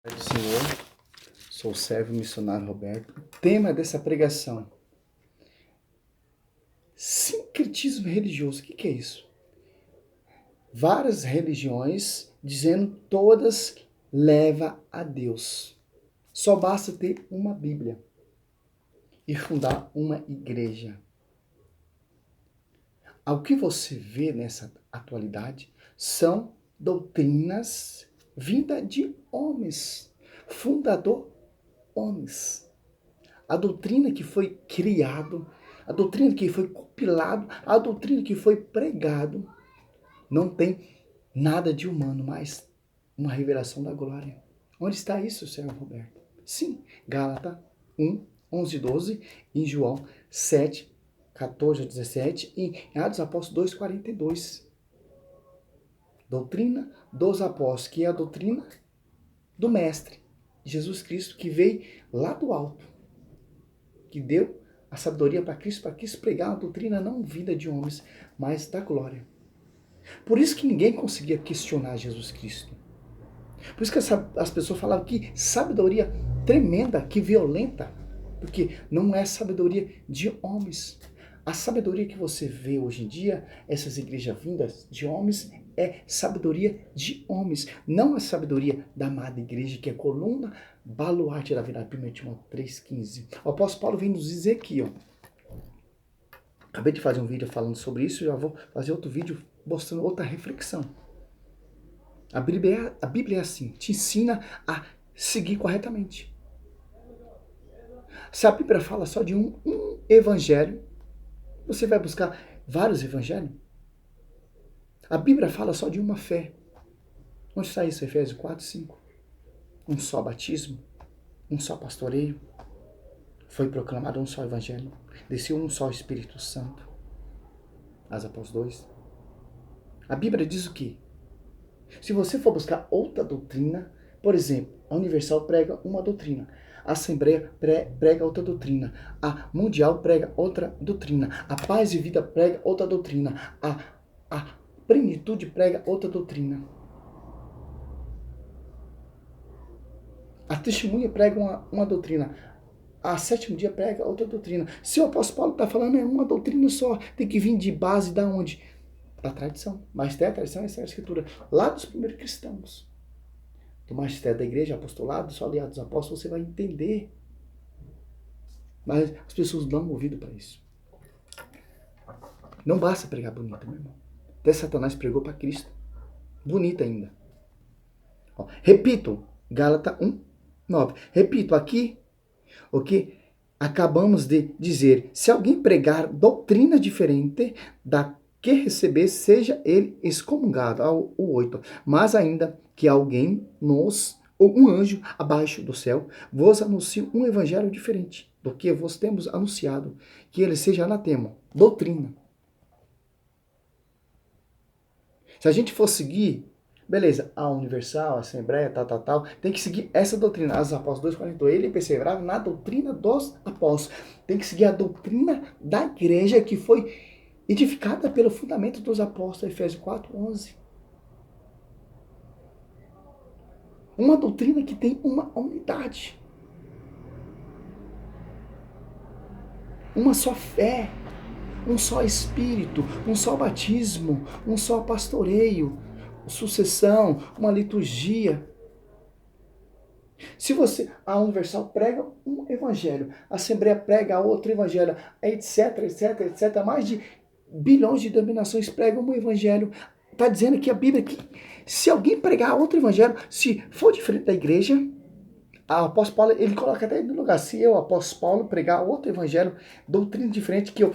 Do Senhor, sou o servo missionário Roberto. O tema dessa pregação: sincretismo religioso. O que é isso? Várias religiões dizendo todas leva a Deus. Só basta ter uma Bíblia e fundar uma igreja. Ao que você vê nessa atualidade são doutrinas vindas de homens, fundador homens. A doutrina que foi criado, a doutrina que foi compilado, a doutrina que foi pregado, não tem nada de humano, mas uma revelação da glória. Onde está isso, Senhor Roberto? Sim, Gálatas 1, 11, 12, em João 7, 14 a 17, e em Atos Apóstolos 2, 42. Doutrina dos apóstolos, que é a doutrina do Mestre, Jesus Cristo, que veio lá do alto, que deu a sabedoria para Cristo pregar uma doutrina não vinda de homens, mas da glória. Por isso que ninguém conseguia questionar Jesus Cristo. Por isso que as pessoas falavam que sabedoria tremenda, que violenta, porque não é sabedoria de homens. A sabedoria que você vê hoje em dia, essas igrejas vindas de homens, é sabedoria de homens, não a sabedoria da amada igreja, que é coluna, baluarte da vida. 1 Timóteo 3,15. O apóstolo Paulo vem nos dizer aqui, ó. Acabei de fazer um vídeo falando sobre isso, já vou fazer outro vídeo mostrando outra reflexão. A Bíblia é assim, te ensina a seguir corretamente. Se a Bíblia fala só de um evangelho, você vai buscar vários evangelhos? A Bíblia fala só de uma fé. Onde está isso? Efésios 4, 5. Um só batismo, um só pastoreio. Foi proclamado um só evangelho. Desceu um só Espírito Santo. As Apóstolos 2. A Bíblia diz o quê? Se você for buscar outra doutrina, por exemplo, a Universal prega uma doutrina, a Assembleia prega outra doutrina, a Mundial prega outra doutrina, a Paz e Vida prega outra doutrina, a Plenitude prega outra doutrina, a Testemunha prega uma doutrina, a Sétimo Dia prega outra doutrina. Se o apóstolo Paulo está falando é uma doutrina só, tem que vir de base da onde? Da tradição. Magistério, tradição, essa é a escritura. Lá dos primeiros cristãos. Do magistério da igreja, apostolado, só aliados dos apóstolos, você vai entender. Mas as pessoas dão ouvido para isso. Não basta pregar bonito, meu irmão. Até Satanás pregou para Cristo. Bonita ainda. Ó, repito, Gálatas 1, 9. Repito aqui o que acabamos de dizer. Se alguém pregar doutrina diferente da que receber, seja ele excomungado. O 8. Mas ainda que alguém ou um anjo abaixo do céu, vos anuncie um evangelho diferente do que vos temos anunciado, que ele seja anatema. Doutrina. Se a gente for seguir, beleza, a Universal, a Assembleia, tal, tem que seguir essa doutrina. As Apóstolos 2,42, ele perseverava na doutrina dos apóstolos. Tem que seguir a doutrina da igreja que foi edificada pelo fundamento dos apóstolos, Efésios 4:11. Uma doutrina que tem uma unidade. Uma só fé, um só espírito, um só batismo, um só pastoreio, sucessão, uma liturgia. Se a Universal prega um evangelho, a Assembleia prega outro evangelho, etc, mais de bilhões de denominações pregam um evangelho. Está dizendo aqui a Bíblia que se alguém pregar outro evangelho, se for diferente da igreja, o apóstolo Paulo, ele coloca até no lugar, se eu, apóstolo Paulo, pregar outro evangelho, doutrina diferente que eu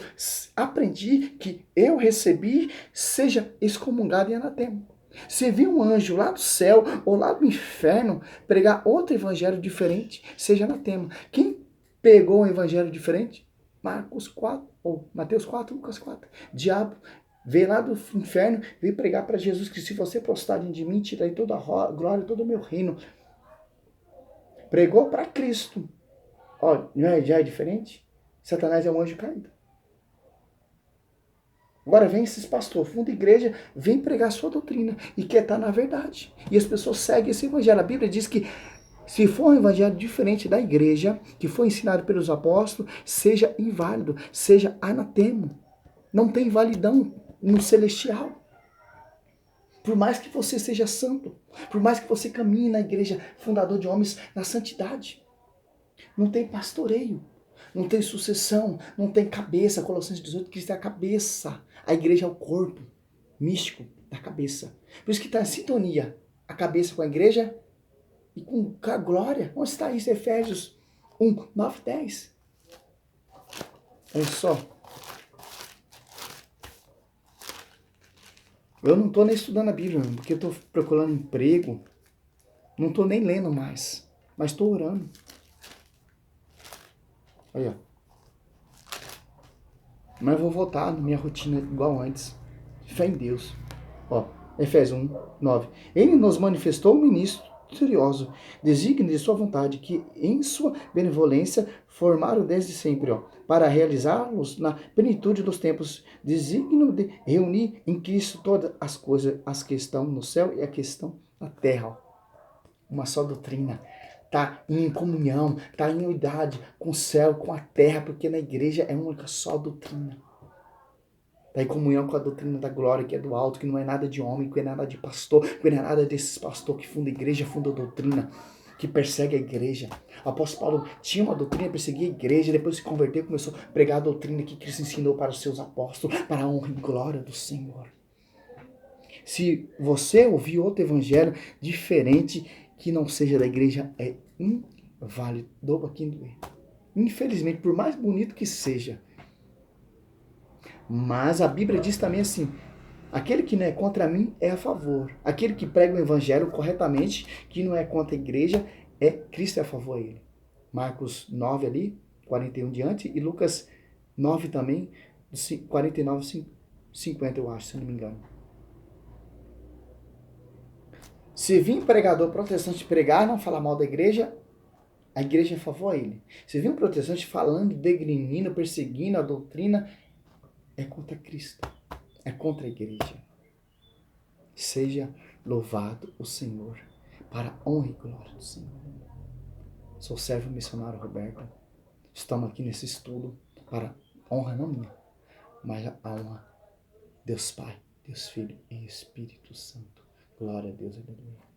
aprendi, que eu recebi, seja excomungado e anatema. Se vir um anjo lá do céu ou lá do inferno pregar outro evangelho diferente, seja anatema. Quem pegou um evangelho diferente? Marcos 4, ou Mateus 4, Lucas 4. Diabo veio lá do inferno, veio pregar para Jesus que se você prostrar de mim, tirarei toda a glória, todo o meu reino. Pregou para Cristo. Ó, já é diferente? Satanás é um anjo caído. Agora vem esses pastores, funda igreja, vem pregar sua doutrina e quer estar na verdade. E as pessoas seguem esse evangelho. A Bíblia diz que Se for um evangelho diferente da igreja, que foi ensinado pelos apóstolos, seja inválido, seja anatema. Não tem validão no celestial. Por mais que você seja santo, por mais que você caminhe na igreja, fundador de homens, na santidade. Não tem pastoreio, não tem sucessão, não tem cabeça. Colossenses 18, Cristo é a cabeça. A igreja é o corpo místico da cabeça. Por isso que está em sintonia a cabeça com a igreja e com a glória. Onde está isso? Efésios 1, 9, 10. Olha só. Eu não estou nem estudando a Bíblia, porque eu estou procurando emprego. Não estou nem lendo mais, mas estou orando. Aí, ó. Mas eu vou voltar na minha rotina igual antes. Fé em Deus. Ó, Efésios 1, 9. Ele nos manifestou o ministro misterioso, desígnio de sua vontade, que em sua benevolência formaram desde sempre, ó, para realizá-los na plenitude dos tempos, desígnio de reunir em Cristo todas as coisas, as que estão no céu e as que estão na terra. Ó. Uma só doutrina. Está em comunhão, está em unidade com o céu, com a terra, porque na igreja é uma só doutrina. Está em comunhão com a doutrina da glória, que é do alto, que não é nada de homem, que não é nada de pastor, que não é nada desses pastores que fundam a igreja, fundam a doutrina, que persegue a igreja. O apóstolo Paulo tinha uma doutrina, perseguia a igreja, depois se converteu e começou a pregar a doutrina que Cristo ensinou para os seus apóstolos, para a honra e glória do Senhor. Se você ouvir outro evangelho diferente, que não seja da igreja, é inválido. Dou aqui doer. Infelizmente, por mais bonito que seja. Mas a Bíblia diz também assim: aquele que não é contra mim é a favor. Aquele que prega o evangelho corretamente, que não é contra a igreja, é Cristo é a favor a ele. Marcos 9 ali, 41 diante, e Lucas 9 também, 49, 50 eu acho, se eu não me engano. Se vir pregador protestante pregar, não falar mal da igreja, a igreja é a favor a ele. Se vir um protestante falando, degrinindo, perseguindo a doutrina, é contra Cristo. É contra a igreja. Seja louvado o Senhor, para a honra e glória do Senhor. Sou servo missionário Roberto. Estamos aqui nesse estudo para honra não minha, mas a honra Deus Pai, Deus Filho e Espírito Santo. Glória a Deus, aleluia.